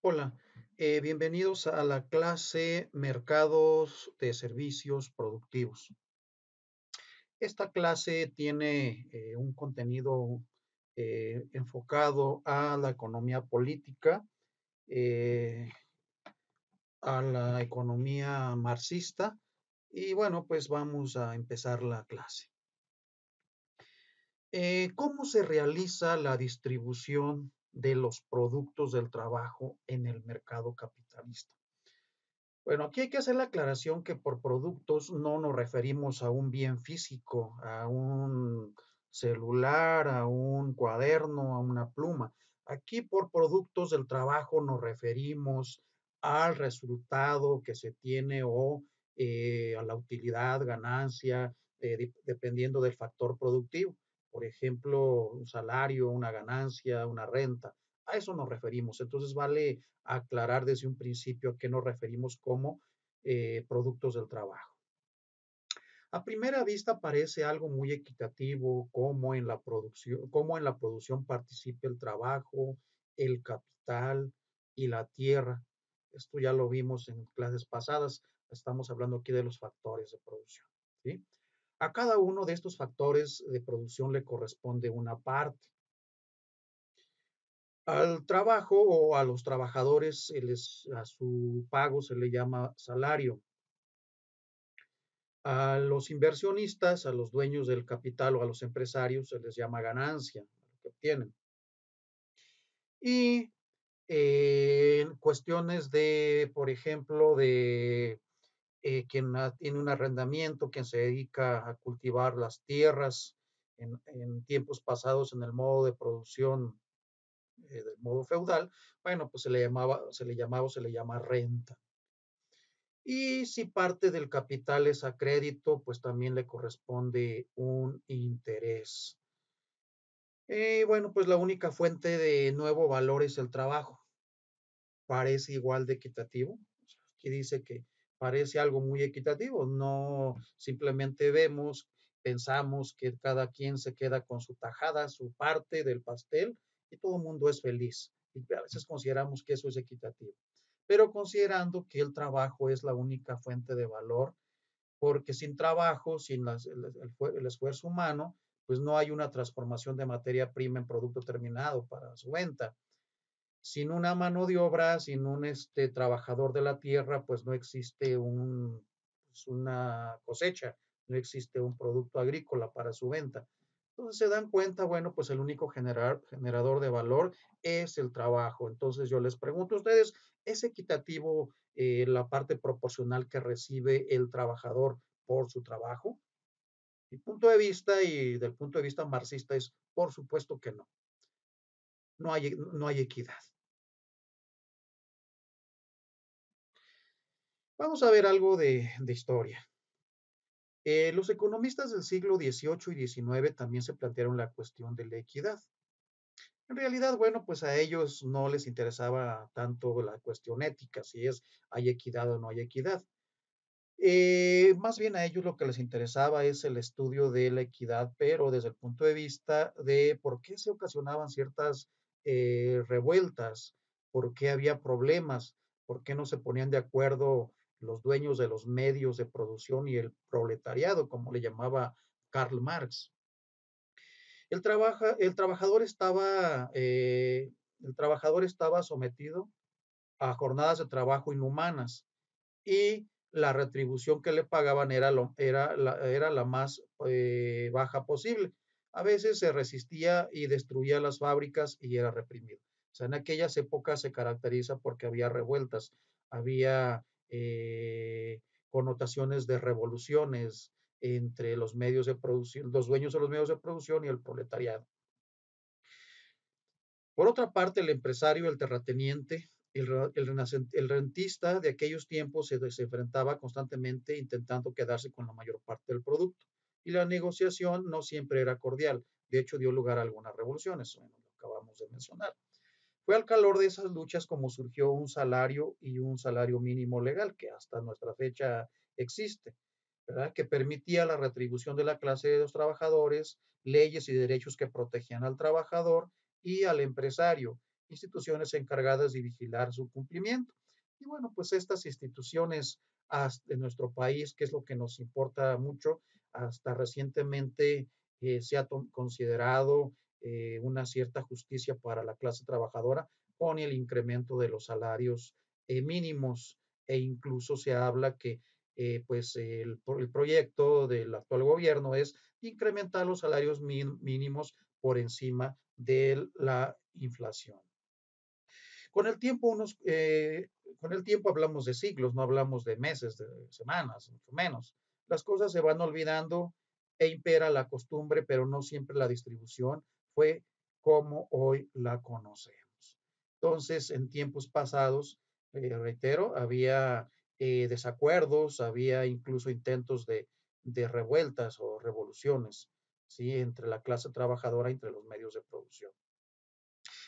Hola, bienvenidos a la clase Mercados de Servicios Productivos. Esta clase tiene un contenido enfocado a la economía política, eh, a la economía marxista y bueno, pues vamos a empezar la clase. ¿Cómo se realiza la distribución de los productos del trabajo en el mercado capitalista? Bueno, aquí hay que hacer la aclaración que por productos no nos referimos a un bien físico, a un celular, a un cuaderno, a una pluma. Aquí por productos del trabajo nos referimos al resultado que se tiene o a la utilidad, ganancia, dependiendo del factor productivo. Por ejemplo, un salario, una ganancia, una renta. A eso nos referimos. Entonces vale aclarar desde un principio a qué nos referimos como productos del trabajo. A primera vista parece algo muy equitativo, cómo en la producción participa el trabajo, el capital y la tierra. Esto ya lo vimos en clases pasadas. Estamos hablando aquí de los factores de producción. ¿Sí? A cada uno de estos factores de producción le corresponde una parte. Al trabajo o a los trabajadores a su pago se le llama salario. A los inversionistas, a los dueños del capital o a los empresarios se les llama ganancia, lo que obtienen. Y en cuestiones de, por ejemplo, de quien tiene un arrendamiento, quien se dedica a cultivar las tierras en tiempos pasados en el modo de producción del modo feudal, bueno, pues se le llama renta. Y si parte del capital es a crédito, pues también le corresponde un interés. Bueno, pues la única fuente de nuevo valor es el trabajo. Parece igual de equitativo. Aquí dice que parece algo muy equitativo. No simplemente pensamos que cada quien se queda con su tajada, su parte del pastel y todo el mundo es feliz. Y a veces consideramos que eso es equitativo. Pero considerando que el trabajo es la única fuente de valor, porque sin trabajo, sin el esfuerzo humano, pues no hay una transformación de materia prima en producto terminado para su venta. Sin una mano de obra, sin un trabajador de la tierra, pues no existe pues una cosecha, no existe un producto agrícola para su venta. Entonces se dan cuenta, bueno, pues el único generador de valor es el trabajo. Entonces yo les pregunto a ustedes, ¿es equitativo la parte proporcional que recibe el trabajador por su trabajo? Mi punto de vista y del punto de vista marxista es, por supuesto que no. No hay equidad. Vamos a ver algo de historia. Los economistas del siglo XVIII y XIX también se plantearon la cuestión de la equidad. En realidad, bueno, pues a ellos no les interesaba tanto la cuestión ética, si hay equidad o no hay equidad. Más bien a ellos lo que les interesaba es el estudio de la equidad, pero desde el punto de vista de por qué se ocasionaban ciertas revueltas, por qué había problemas, por qué no se ponían de acuerdo los dueños de los medios de producción y el proletariado, como le llamaba Karl Marx. El trabajador estaba sometido a jornadas de trabajo inhumanas y la retribución que le pagaban era la más baja posible. A veces se resistía y destruía las fábricas y era reprimido. O sea, en aquellas épocas se caracteriza porque había revueltas, había connotaciones de revoluciones entre los medios de producción, los dueños de los medios de producción y el proletariado. Por otra parte, el empresario, el terrateniente, el rentista de aquellos tiempos se enfrentaba constantemente intentando quedarse con la mayor parte del producto. Y la negociación no siempre era cordial. De hecho, dio lugar a algunas revoluciones, bueno, lo acabamos de mencionar. Fue al calor de esas luchas como surgió un salario y un salario mínimo legal, que hasta nuestra fecha existe, ¿verdad? Que permitía la retribución de la clase de los trabajadores, leyes y derechos que protegían al trabajador y al empresario, instituciones encargadas de vigilar su cumplimiento. Y bueno, pues estas instituciones de nuestro país, que es lo que nos importa mucho, hasta recientemente se ha considerado una cierta justicia para la clase trabajadora con el incremento de los salarios mínimos, e incluso se habla que pues el proyecto del actual gobierno es incrementar los salarios mínimos por encima de la inflación. Con el tiempo, con el tiempo hablamos de siglos, no hablamos de meses, de semanas, mucho menos. Las cosas se van olvidando e impera la costumbre, pero no siempre la distribución fue como hoy la conocemos. Entonces, en tiempos pasados, reitero, había desacuerdos, había incluso intentos de revueltas o revoluciones, ¿sí? Entre la clase trabajadora, entre los medios de producción.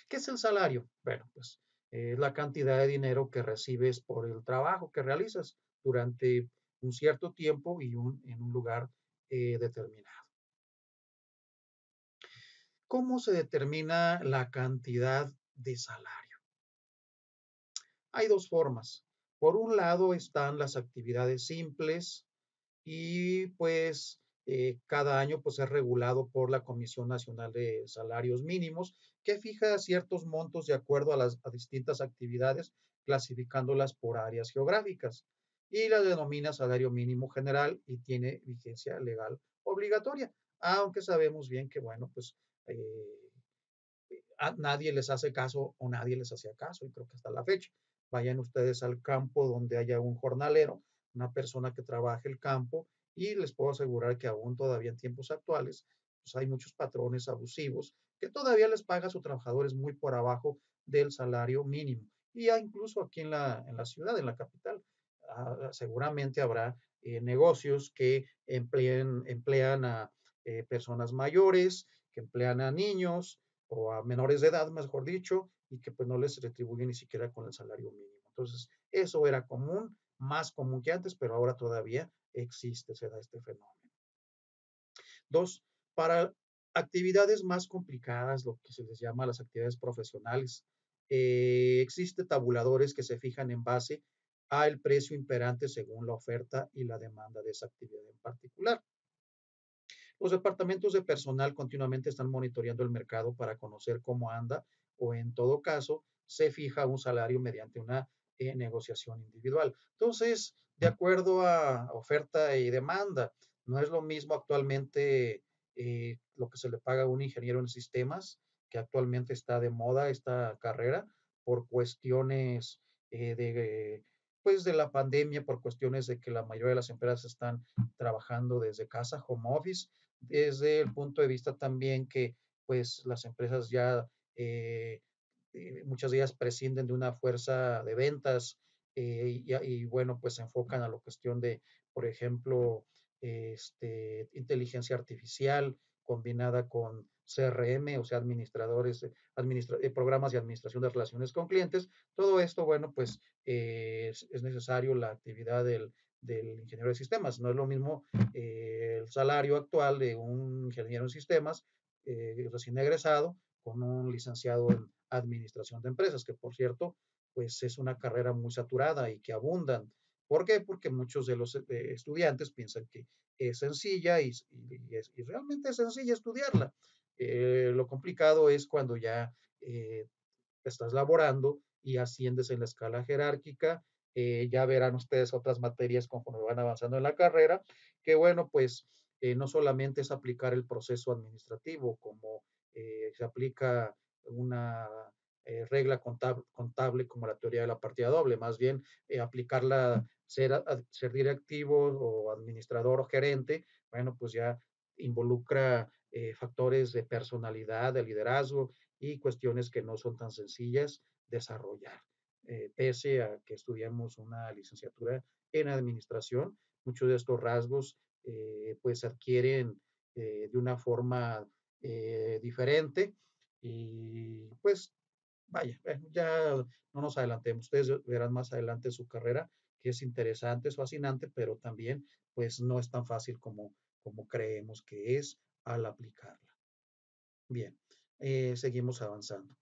¿Qué es el salario? Bueno, pues es la cantidad de dinero que recibes por el trabajo que realizas durante un cierto tiempo y en un lugar determinado. ¿Cómo se determina la cantidad de salario? Hay dos formas. Por un lado están las actividades simples, y pues cada año pues es regulado por la Comisión Nacional de Salarios Mínimos, que fija ciertos montos de acuerdo a distintas actividades, clasificándolas por áreas geográficas, y la denomina salario mínimo general y tiene vigencia legal obligatoria, aunque sabemos bien que, bueno, pues a nadie les hace caso o nadie les hacía caso, y creo que hasta la fecha. Vayan ustedes al campo donde haya un jornalero, una persona que trabaje el campo, y les puedo asegurar que aún todavía en tiempos actuales, pues hay muchos patrones abusivos que todavía les pagan a sus trabajadores muy por abajo del salario mínimo. Y ya incluso aquí en la ciudad, en la capital, seguramente habrá negocios que emplean a personas mayores, que emplean a niños, o a menores de edad, mejor dicho, y que pues no les retribuye ni siquiera con el salario mínimo. Entonces, eso era común, más común que antes, pero ahora todavía existe, se da este fenómeno. Dos, para actividades más complicadas, lo que se les llama las actividades profesionales, existen tabuladores que se fijan en base al precio imperante según la oferta y la demanda de esa actividad en particular. Los departamentos de personal continuamente están monitoreando el mercado para conocer cómo anda, o en todo caso se fija un salario mediante una negociación individual. Entonces, de acuerdo a oferta y demanda, no es lo mismo actualmente lo que se le paga a un ingeniero en sistemas, que actualmente está de moda esta carrera por cuestiones de, pues de la pandemia, por cuestiones de que la mayoría de las empresas están trabajando desde casa, home office, desde el punto de vista también que pues las empresas ya muchas de ellas prescinden de una fuerza de ventas, bueno, pues se enfocan a la cuestión de, por ejemplo, inteligencia artificial combinada con CRM, o sea, programas de administración de relaciones con clientes. Todo esto, bueno, pues es necesario la actividad del ingeniero de sistemas. No es lo mismo el salario actual de un ingeniero en sistemas recién egresado con un licenciado en administración de empresas, que por cierto, pues es una carrera muy saturada y que abundan. ¿Por qué? Porque muchos de los estudiantes piensan que es sencilla y realmente es sencilla estudiarla. Lo complicado es cuando ya estás laborando y asciendes en la escala jerárquica. Ya verán ustedes otras materias conforme van avanzando en la carrera, que bueno, pues no solamente es aplicar el proceso administrativo como se aplica una regla contable, como la teoría de la partida doble, más bien aplicarla, ser directivo o administrador o gerente, bueno, pues ya involucra factores de personalidad, de liderazgo y cuestiones que no son tan sencillas desarrollar. Pese a que estudiamos una licenciatura en administración, muchos de estos rasgos pues se adquieren de una forma diferente, y pues vaya, ya no nos adelantemos, ustedes verán más adelante su carrera, que es interesante, es fascinante, pero también pues no es tan fácil como creemos que es al aplicarla. Bien, seguimos avanzando.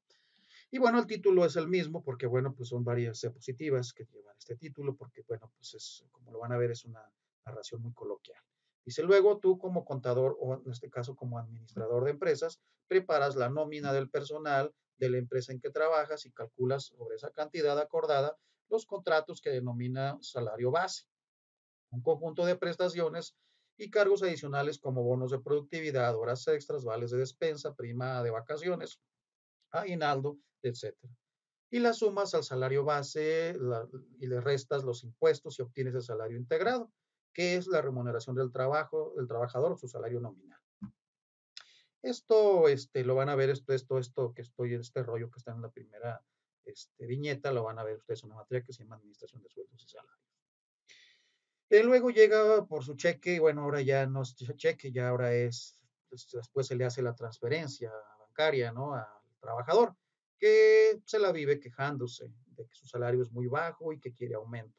Y bueno, el título es el mismo porque, bueno, pues son varias diapositivas que llevan este título porque, bueno, pues es, como lo van a ver, es una narración muy coloquial. Dice, luego tú como contador o en este caso como administrador de empresas, preparas la nómina del personal de la empresa en que trabajas y calculas sobre esa cantidad acordada los contratos que denomina salario base, un conjunto de prestaciones y cargos adicionales como bonos de productividad, horas extras, vales de despensa, prima de vacaciones, aguinaldo, etcétera. Y las sumas al salario base y le restas los impuestos y obtienes el salario integrado, que es la remuneración del trabajo, del trabajador, su salario nominal. Esto lo van a ver, esto que estoy en este rollo que está en la primera viñeta, lo van a ver ustedes en una materia que se llama Administración de Sueldos y Salarios. Luego llega por su cheque, y bueno, ahora ya no es cheque, ya ahora es, pues, después se le hace la transferencia bancaria, ¿no? Al trabajador, que se la vive quejándose de que su salario es muy bajo y que quiere aumento.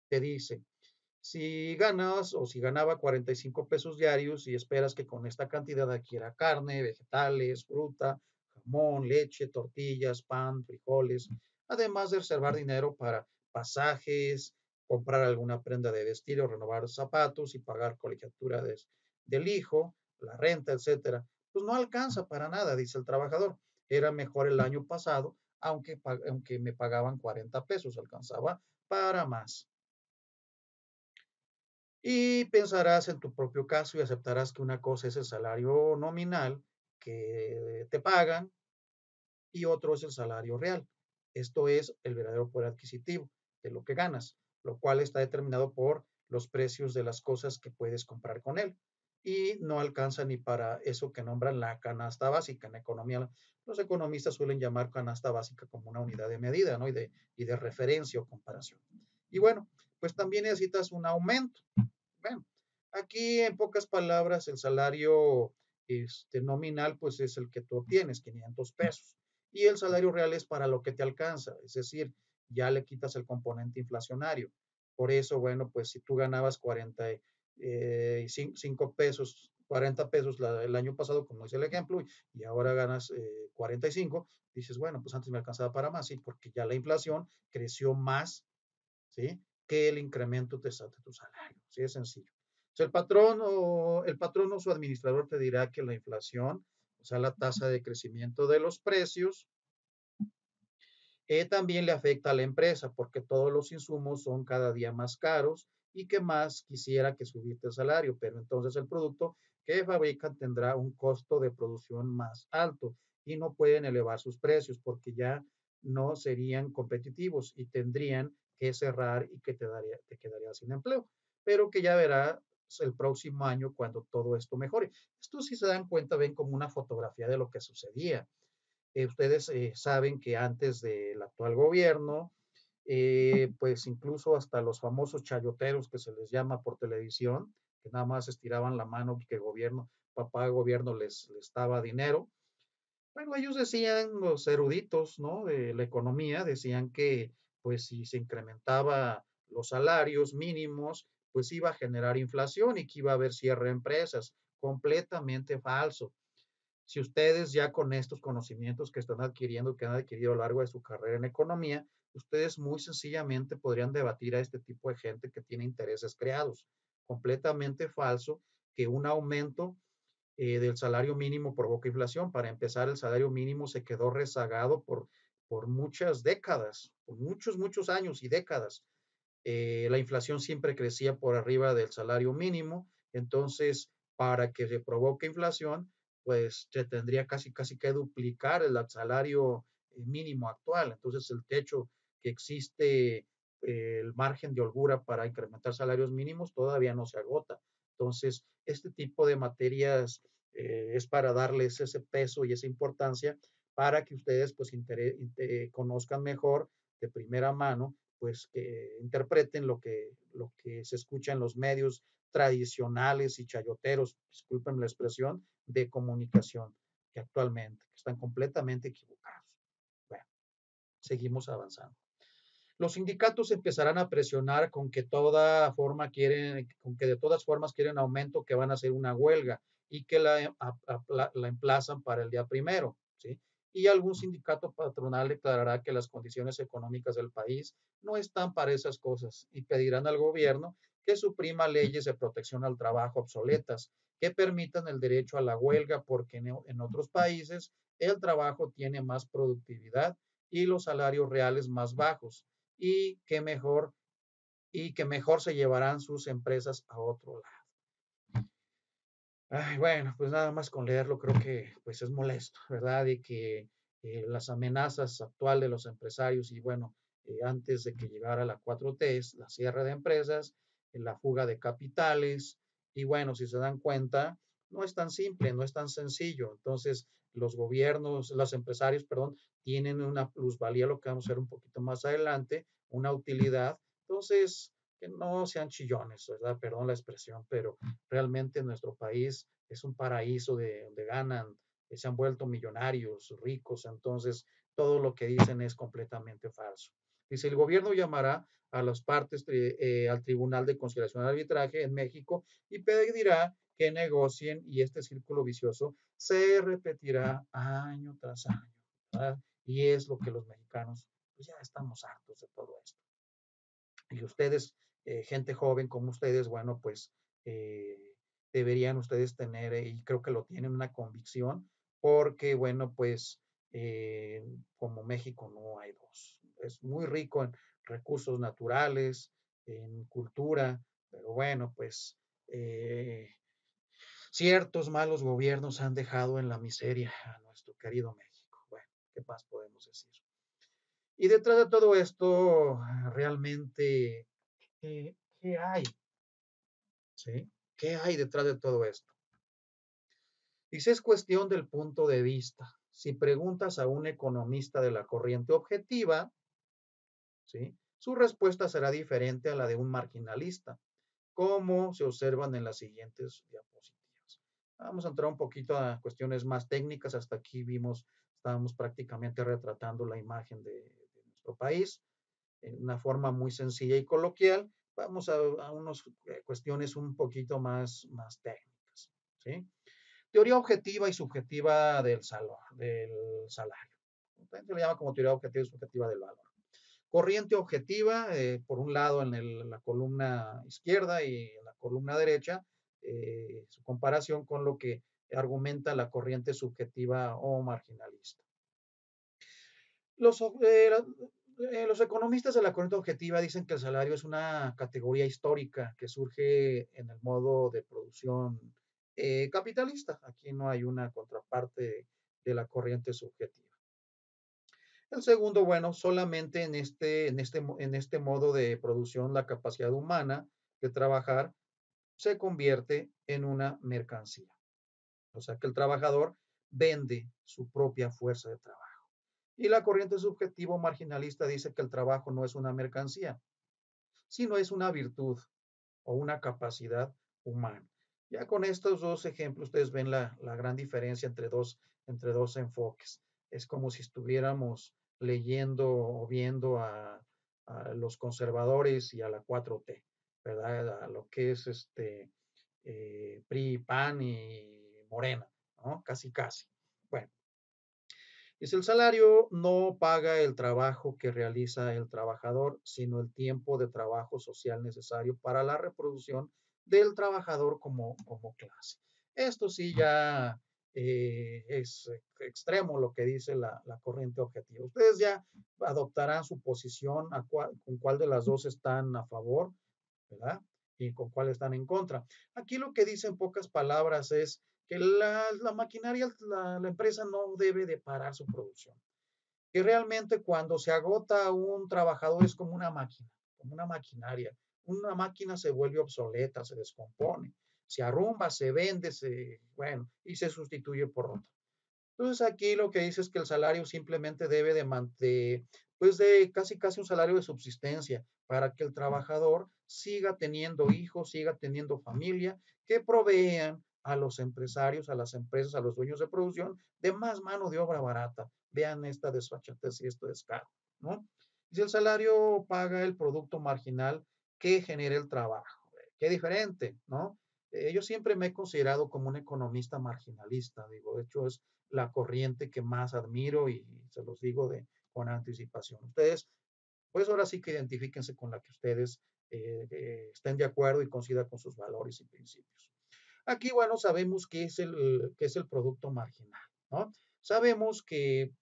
Te dice, si ganas o si ganaba 45 pesos diarios y esperas que con esta cantidad adquiera carne, vegetales, fruta, jamón, leche, tortillas, pan, frijoles, además de reservar dinero para pasajes, comprar alguna prenda de vestir o renovar zapatos y pagar colegiatura del hijo, la renta, etcétera, pues no alcanza para nada, dice el trabajador. Era mejor el año pasado, aunque me pagaban 40 pesos, alcanzaba para más. Y pensarás en tu propio caso y aceptarás que una cosa es el salario nominal que te pagan y otro es el salario real. Esto es el verdadero poder adquisitivo de lo que ganas, lo cual está determinado por los precios de las cosas que puedes comprar con él. Y no alcanza ni para eso que nombran la canasta básica. En economía, los economistas suelen llamar canasta básica como una unidad de medida, ¿no? Y de referencia o comparación. Y bueno, pues también necesitas un aumento. Bueno, aquí en pocas palabras, el salario nominal, pues es el que tú obtienes, 500 pesos. Y el salario real es para lo que te alcanza, es decir, ya le quitas el componente inflacionario. Por eso, bueno, pues si tú ganabas 45 pesos, 40 pesos el año pasado, como es el ejemplo, y ahora ganas 45, dices, bueno, pues antes me alcanzaba para más, sí, porque ya la inflación creció más, ¿sí? Que el incremento de tu salario. Sí, es sencillo. O sea, el patrón o su administrador te dirá que la inflación, o sea, la tasa de crecimiento de los precios, también le afecta a la empresa porque todos los insumos son cada día más caros y que más quisiera que subirte el salario, pero entonces el producto que fabrican tendrá un costo de producción más alto y no pueden elevar sus precios porque ya no serían competitivos y tendrían que cerrar y que te quedarías sin empleo, pero que ya verás el próximo año cuando todo esto mejore. Esto, si se dan cuenta, ven como una fotografía de lo que sucedía. Ustedes saben que antes del actual gobierno, pues incluso hasta los famosos chayoteros que se les llama por televisión, que nada más estiraban la mano y que el gobierno, papá gobierno les daba dinero. Bueno, ellos decían, los eruditos, ¿no? De la economía, decían que pues si se incrementaba los salarios mínimos, pues iba a generar inflación y que iba a haber cierre de empresas. Completamente falso. Si ustedes ya con estos conocimientos que están adquiriendo, que han adquirido a lo largo de su carrera en economía, ustedes muy sencillamente podrían debatir a este tipo de gente que tiene intereses creados. Completamente falso que un aumento del salario mínimo provoca inflación. Para empezar, el salario mínimo se quedó rezagado por muchas décadas, por muchos, muchos años y décadas. La inflación siempre crecía por arriba del salario mínimo, entonces para que se provoque inflación, pues se tendría casi, casi que duplicar el salario mínimo actual. Entonces el techo que existe, el margen de holgura para incrementar salarios mínimos todavía no se agota. Entonces, este tipo de materias es para darles ese peso y esa importancia para que ustedes pues conozcan mejor de primera mano, pues que interpreten lo que se escucha en los medios tradicionales y chayoteros, disculpen la expresión, de comunicación que actualmente que están completamente equivocados. Bueno, seguimos avanzando. Los sindicatos empezarán a presionar con que de todas formas quieren aumento, que van a hacer una huelga y que la emplazan para el día primero, ¿sí? y algún sindicato patronal declarará que las condiciones económicas del país no están para esas cosas y pedirán al gobierno que suprima leyes de protección al trabajo obsoletas que permitan el derecho a la huelga porque en otros países el trabajo tiene más productividad y los salarios reales más bajos y que mejor se llevarán sus empresas a otro lado. Ay, bueno, pues nada más con leerlo creo que pues es molesto, ¿verdad? Y que las amenazas actuales de los empresarios y bueno, antes de que llegara la 4T es la cierre de empresas, la fuga de capitales y bueno, si se dan cuenta, no es tan simple, no es tan sencillo. Entonces, los gobiernos, los empresarios, perdón, tienen una plusvalía, lo que vamos a ver un poquito más adelante, una utilidad. Entonces, que no sean chillones, ¿verdad? Perdón la expresión, pero realmente nuestro país es un paraíso de donde ganan, se han vuelto millonarios, ricos, entonces todo lo que dicen es completamente falso. Dice, el gobierno llamará a las partes al Tribunal de Conciliación y Arbitraje en México y pedirá que negocien y este círculo vicioso se repetirá año tras año, ¿verdad? Y es lo que los mexicanos, pues ya estamos hartos de todo esto. Y ustedes, gente joven como ustedes, bueno, pues eh, deberían ustedes tener, y creo que lo tienen, una convicción, porque, bueno, pues como México no hay dos. Es muy rico en recursos naturales, en cultura, pero bueno, pues ciertos malos gobiernos han dejado en la miseria a nuestro querido México. Bueno, ¿qué más podemos decir? Y detrás de todo esto, realmente, ¿qué hay? ¿Sí? ¿Qué hay detrás de todo esto? Dice, es cuestión del punto de vista. Si preguntas a un economista de la corriente objetiva, ¿sí? Su respuesta será diferente a la de un marginalista, como se observan en las siguientes diapositivas. Vamos a entrar un poquito a cuestiones más técnicas. Hasta aquí estábamos prácticamente retratando la imagen de nuestro país en una forma muy sencilla y coloquial. Vamos a unas cuestiones un poquito más técnicas. ¿Sí? Teoría objetiva y subjetiva del salario. También se le llama como teoría objetiva y subjetiva del valor. Corriente objetiva, por un lado en la columna izquierda y en la columna derecha, su comparación con lo que argumenta la corriente subjetiva o marginalista. Los, eh, los economistas de la corriente objetiva dicen que el salario es una categoría histórica que surge en el modo de producción capitalista. Aquí no hay una contraparte de la corriente subjetiva. El segundo, bueno, solamente en este modo de producción la capacidad humana de trabajar se convierte en una mercancía. O sea que el trabajador vende su propia fuerza de trabajo. Y la corriente subjetivo marginalista dice que el trabajo no es una mercancía, sino es una virtud o una capacidad humana. Ya con estos dos ejemplos ustedes ven la gran diferencia entre dos enfoques. Es como si estuviéramos leyendo o viendo a los conservadores y a la 4T, ¿verdad? A lo que es PRI, PAN y Morena, ¿no? Casi, casi. Bueno, dice, el salario no paga el trabajo que realiza el trabajador, sino el tiempo de trabajo social necesario para la reproducción del trabajador como clase. Esto sí ya es extremo lo que dice la corriente objetiva. Ustedes ya adoptarán su posición con cuál de las dos están a favor, ¿verdad? Y con cuál están en contra. Aquí lo que dice en pocas palabras es que la maquinaria, la empresa no debe de parar su producción. Que realmente cuando se agota un trabajador es como una máquina, como una maquinaria. Una máquina se vuelve obsoleta, se descompone, se arrumba, se vende, bueno, y se sustituye por otra. Entonces aquí lo que dice es que el salario simplemente debe pues de casi casi un salario de subsistencia para que el trabajador siga teniendo hijos, siga teniendo familia, que provean a los empresarios, a las empresas, a los dueños de producción de más mano de obra barata. Vean esta desfachatez y este descaro, ¿no? Si el salario paga el producto marginal que genera el trabajo, qué diferente, ¿no? Yo siempre me he considerado como un economista marginalista, digo, de hecho es la corriente que más admiro y se los digo con anticipación. Ustedes, pues ahora sí que identifíquense con la que ustedes estén de acuerdo y coincida con sus valores y principios. Aquí, bueno, sabemos qué es el producto marginal, ¿no? Sabemos que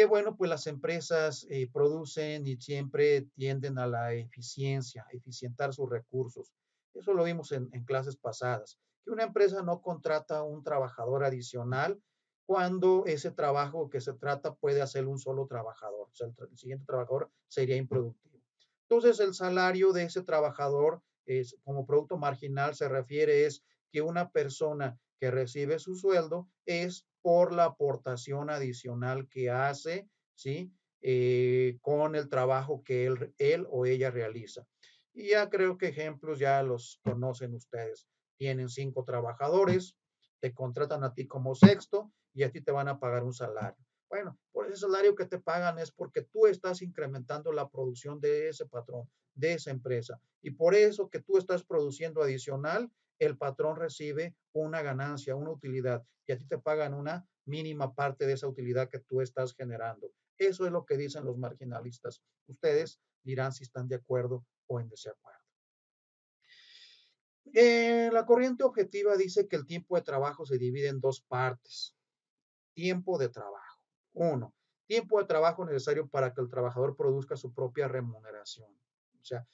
bueno, pues las empresas producen y siempre tienden a la eficiencia, a eficientar sus recursos. Eso lo vimos en clases pasadas, que una empresa no contrata un trabajador adicional cuando ese trabajo que se trata puede hacer un solo trabajador. O sea, el siguiente trabajador sería improductivo. Entonces, el salario de ese trabajador como producto marginal se refiere es que una persona que recibe su sueldo es por la aportación adicional que hace, ¿sí? Con el trabajo que él o ella realiza. Y ya creo que ejemplos ya los conocen ustedes. Tienen 5 trabajadores, te contratan a ti como sexto y a ti te van a pagar un salario. Bueno, por ese salario que te pagan es porque tú estás incrementando la producción de ese patrón, de esa empresa. Y por eso que tú estás produciendo adicional, el patrón recibe una ganancia, una utilidad, y a ti te pagan una mínima parte de esa utilidad que tú estás generando. Eso es lo que dicen los marginalistas. Ustedes dirán si están de acuerdo o en desacuerdo. La corriente objetiva dice que el tiempo de trabajo se divide en 2 partes. Tiempo de trabajo. 1. Tiempo de trabajo necesario para que el trabajador produzca su propia remuneración. O sea,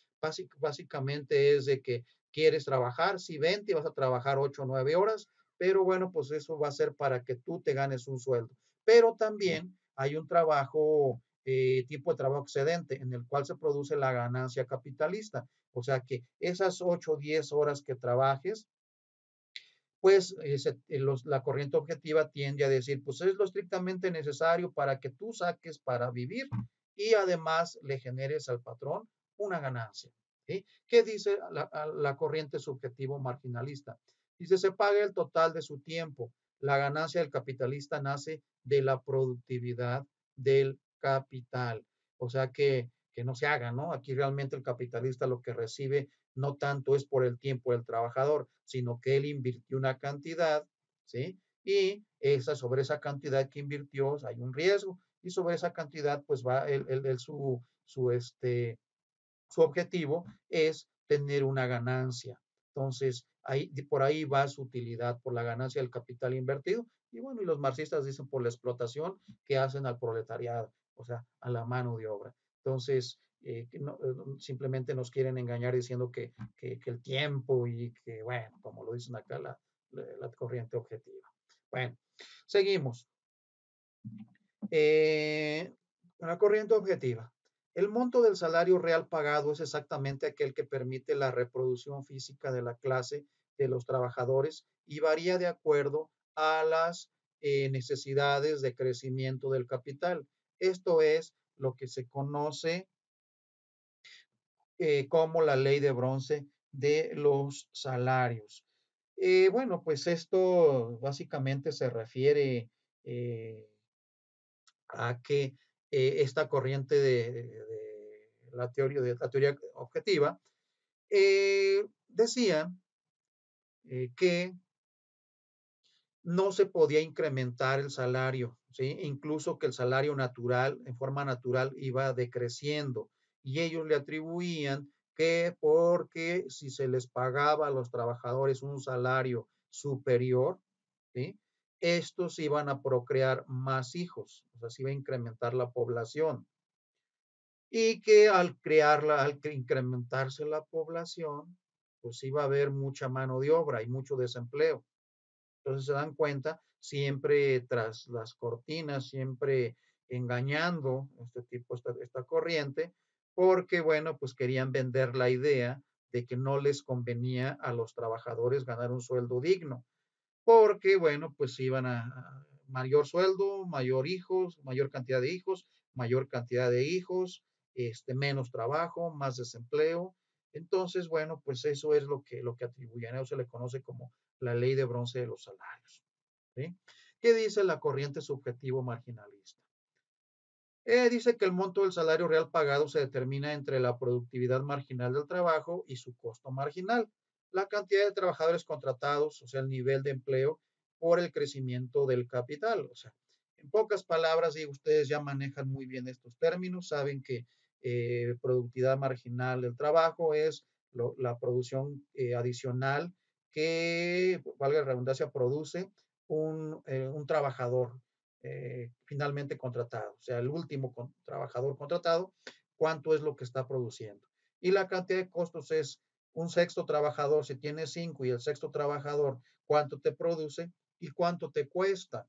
básicamente es de que quieres trabajar, si 20 vas a trabajar 8 o 9 horas, pero bueno, pues eso va a ser para que tú te ganes un sueldo. Pero también hay un trabajo, tipo de trabajo excedente, en el cual se produce la ganancia capitalista. O sea que esas 8 o 10 horas que trabajes, pues la corriente objetiva tiende a decir, pues es lo estrictamente necesario para que tú saques para vivir y además le generes al patrón una ganancia. ¿Sí? ¿Qué dice la corriente subjetivo marginalista? Dice, se paga el total de su tiempo. La ganancia del capitalista nace de la productividad del capital. O sea que no se haga, ¿no? Aquí realmente el capitalista lo que recibe no tanto es por el tiempo del trabajador, sino que él invirtió una cantidad, ¿sí? Y sobre esa cantidad que invirtió hay un riesgo y sobre esa cantidad pues va su objetivo es tener una ganancia. Entonces, por ahí va su utilidad, por la ganancia del capital invertido. Y bueno, y los marxistas dicen por la explotación que hacen al proletariado, o sea, a la mano de obra. Entonces, simplemente nos quieren engañar diciendo que el tiempo y que, bueno, como lo dicen acá la corriente objetiva. Bueno, seguimos. La corriente objetiva. El monto del salario real pagado es exactamente aquel que permite la reproducción física de la clase de los trabajadores y varía de acuerdo a las necesidades de crecimiento del capital. Esto es lo que se conoce como la ley de bronce de los salarios. Bueno, pues esto básicamente se refiere a que esta corriente de la teoría objetiva decía que no se podía incrementar el salario, ¿sí? Incluso que el salario natural, en forma natural, iba decreciendo. Y ellos le atribuían que porque si se les pagaba a los trabajadores un salario superior, ¿sí? Estos iban a procrear más hijos, o sea, se iba a incrementar la población. Y que al incrementarse la población, pues iba a haber mucha mano de obra y mucho desempleo. Entonces se dan cuenta, siempre tras las cortinas, siempre engañando esta corriente, porque bueno, pues querían vender la idea de que no les convenía a los trabajadores ganar un sueldo digno, porque bueno, pues iban a mayor sueldo, mayor cantidad de hijos, mayor cantidad de hijos, menos trabajo, más desempleo. Entonces, bueno, pues eso es lo que atribuyen. Eso se le conoce como la ley de bronce de los salarios. ¿Sí? ¿Qué dice la corriente subjetivo marginalista? Dice que el monto del salario real pagado se determina entre la productividad marginal del trabajo y su costo marginal. La cantidad de trabajadores contratados, o sea, el nivel de empleo, por el crecimiento del capital. O sea, en pocas palabras, y ustedes ya manejan muy bien estos términos, saben que productividad marginal del trabajo es la producción adicional que, valga la redundancia, produce un trabajador finalmente contratado, o sea, el último trabajador contratado, cuánto es lo que está produciendo. Y la cantidad de costos es un sexto trabajador, si tienes 5 y el sexto trabajador, cuánto te produce y cuánto te cuesta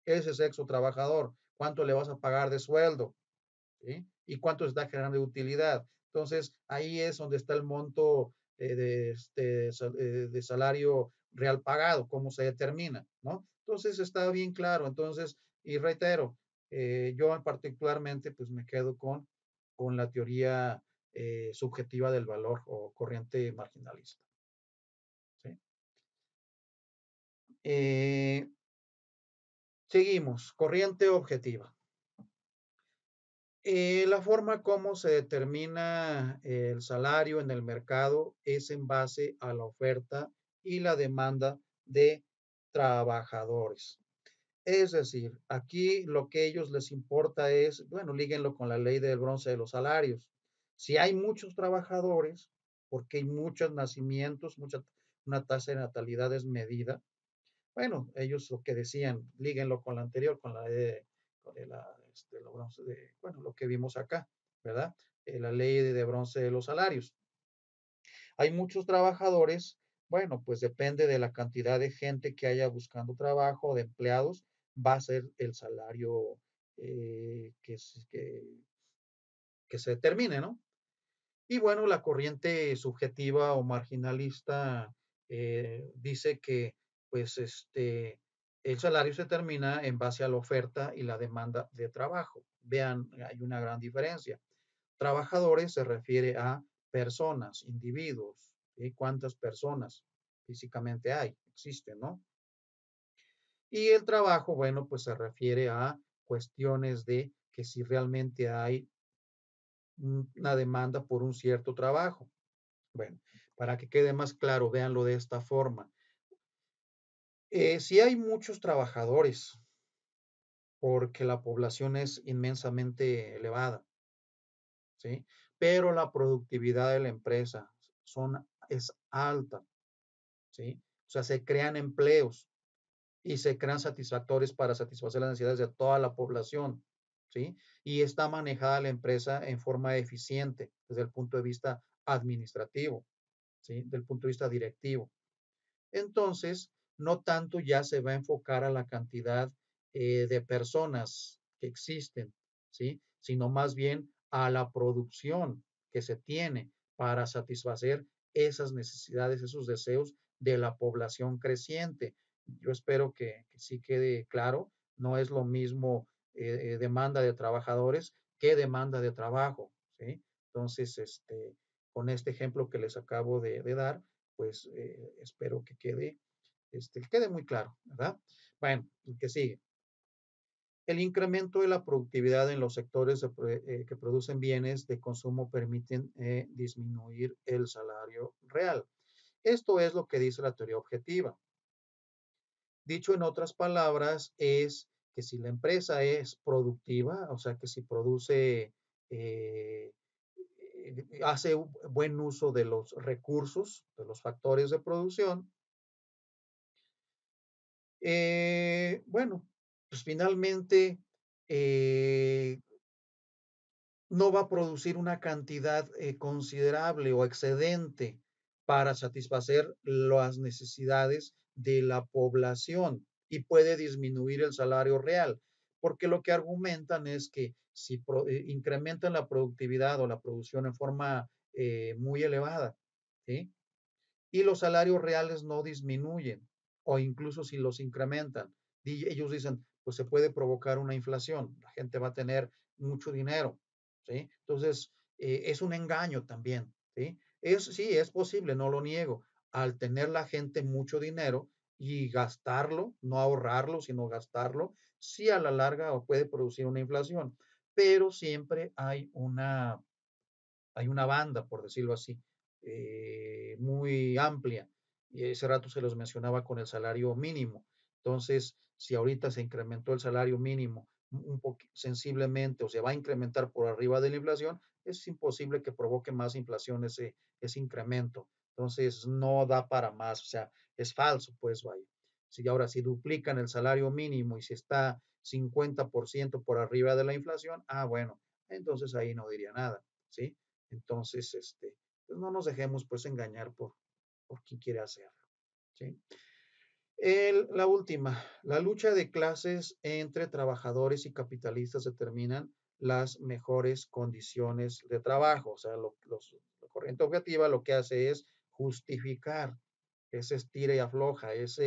ese sexto trabajador, cuánto le vas a pagar de sueldo, ¿sí? Y cuánto está generando de utilidad. Entonces, ahí es donde está el monto de salario real pagado, cómo se determina, ¿no? Entonces, está bien claro. Entonces, y reitero, yo particularmente, pues me quedo con la teoría subjetiva del valor o corriente marginalista, ¿sí? Eh, Seguimos, corriente objetiva. La forma como se determina el salario en el mercado es en base a la oferta y la demanda de trabajadores. Es decir, aquí lo que a ellos les importa es, bueno, líguenlo con la ley del bronce de los salarios. Si hay muchos trabajadores, porque hay muchos nacimientos, una tasa de natalidad desmedida, bueno, ellos lo que decían, líguenlo con la anterior, con la de la bronce de, bueno, lo que vimos acá, ¿verdad? La ley de bronce de los salarios. Hay muchos trabajadores, bueno, pues depende de la cantidad de gente que haya buscando trabajo, de empleados, va a ser el salario que, que se determine, ¿no? Y bueno, la corriente subjetiva o marginalista dice que pues el salario se determina en base a la oferta y la demanda de trabajo. Vean, hay una gran diferencia. Trabajadores se refiere a personas, individuos. ¿Sí? ¿Cuántas personas físicamente hay? Existen, ¿no? Y el trabajo, bueno, pues se refiere a cuestiones de que si realmente hay una demanda por un cierto trabajo. Bueno, para que quede más claro, véanlo de esta forma. Si hay muchos trabajadores, porque la población es inmensamente elevada, ¿sí? Pero la productividad de la empresa es alta, ¿sí? O sea, se crean empleos y se crean satisfactores para satisfacer las necesidades de toda la población, ¿sí? Y está manejada la empresa en forma eficiente desde el punto de vista administrativo, ¿sí? Del punto de vista directivo. Entonces, no tanto ya se va a enfocar a la cantidad de personas que existen, ¿sí? Sino más bien a la producción que se tiene para satisfacer esas necesidades, esos deseos de la población creciente. Yo espero que sí quede claro, no es lo mismo demanda de trabajadores que demanda de trabajo, ¿sí? Entonces, con este ejemplo que les acabo de dar, pues espero que quede muy claro, ¿verdad? Bueno, el que sigue. El incremento de la productividad en los sectores que producen bienes de consumo permiten disminuir el salario real. Esto es lo que dice la teoría objetiva. Dicho en otras palabras, es que si la empresa es productiva, o sea, que si produce, hace un buen uso de los recursos, de los factores de producción, bueno, pues finalmente eh, no va a producir una cantidad considerable o excedente para satisfacer las necesidades de la población y puede disminuir el salario real, porque lo que argumentan es que si incrementan la productividad o la producción en forma muy elevada, ¿sí? Y los salarios reales no disminuyen o incluso si los incrementan. Y ellos dicen, pues se puede provocar una inflación, la gente va a tener mucho dinero, ¿sí? Entonces, es un engaño también, ¿sí? Sí, es posible, no lo niego, al tener la gente mucho dinero y gastarlo, no ahorrarlo, sino gastarlo, sí a la larga puede producir una inflación, pero siempre hay una banda, por decirlo así, muy amplia. Y ese rato se los mencionaba con el salario mínimo. Entonces, si ahorita se incrementó el salario mínimo sensiblemente o se va a incrementar por arriba de la inflación, es imposible que provoque más inflación ese incremento. Entonces, no da para más, o sea, es falso, pues vaya. Si ahora, si duplican el salario mínimo y si está 50% por arriba de la inflación, bueno, entonces ahí no diría nada, ¿sí? Entonces, pues no nos dejemos pues engañar por quien quiere hacerlo, ¿sí? La última, la lucha de clases entre trabajadores y capitalistas determinan las mejores condiciones de trabajo. O sea, la corriente objetiva lo que hace es justificar ese estira y afloja, esa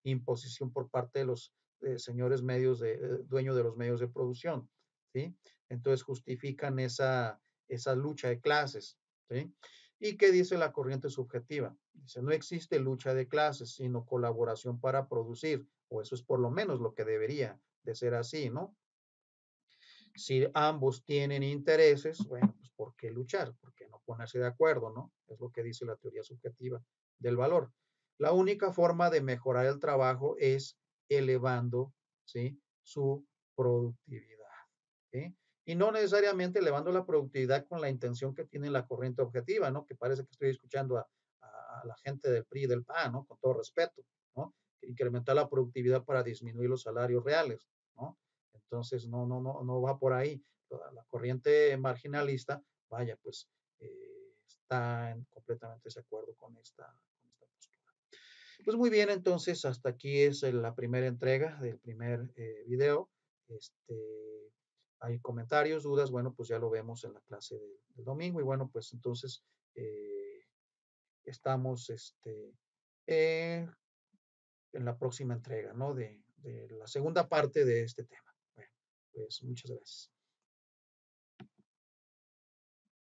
imposición por parte de los señores dueños de los medios de producción, ¿sí? Entonces justifican esa lucha de clases, ¿sí? ¿Y qué dice la corriente subjetiva? Dice, no existe lucha de clases, sino colaboración para producir, o eso es por lo menos lo que debería de ser así, ¿no? Si ambos tienen intereses, bueno, pues ¿por qué luchar? ¿Por qué no ponerse de acuerdo, no? Es lo que dice la teoría subjetiva del valor. La única forma de mejorar el trabajo es elevando, ¿sí?, su productividad, ¿sí? Y no necesariamente elevando la productividad con la intención que tiene la corriente objetiva, ¿no? Que parece que estoy escuchando a la gente del PRI y del PAN, ¿no? Con todo respeto, ¿no? Incrementar la productividad para disminuir los salarios reales, ¿no? Entonces, no va por ahí. La corriente marginalista, vaya, pues está completamente de acuerdo con esta postura. Pues muy bien, entonces hasta aquí es la primera entrega del primer video. Hay comentarios, dudas, bueno, pues ya lo vemos en la clase del domingo y bueno, pues entonces estamos eh, en la próxima entrega, ¿no? De la segunda parte de este tema. Bueno, pues muchas gracias.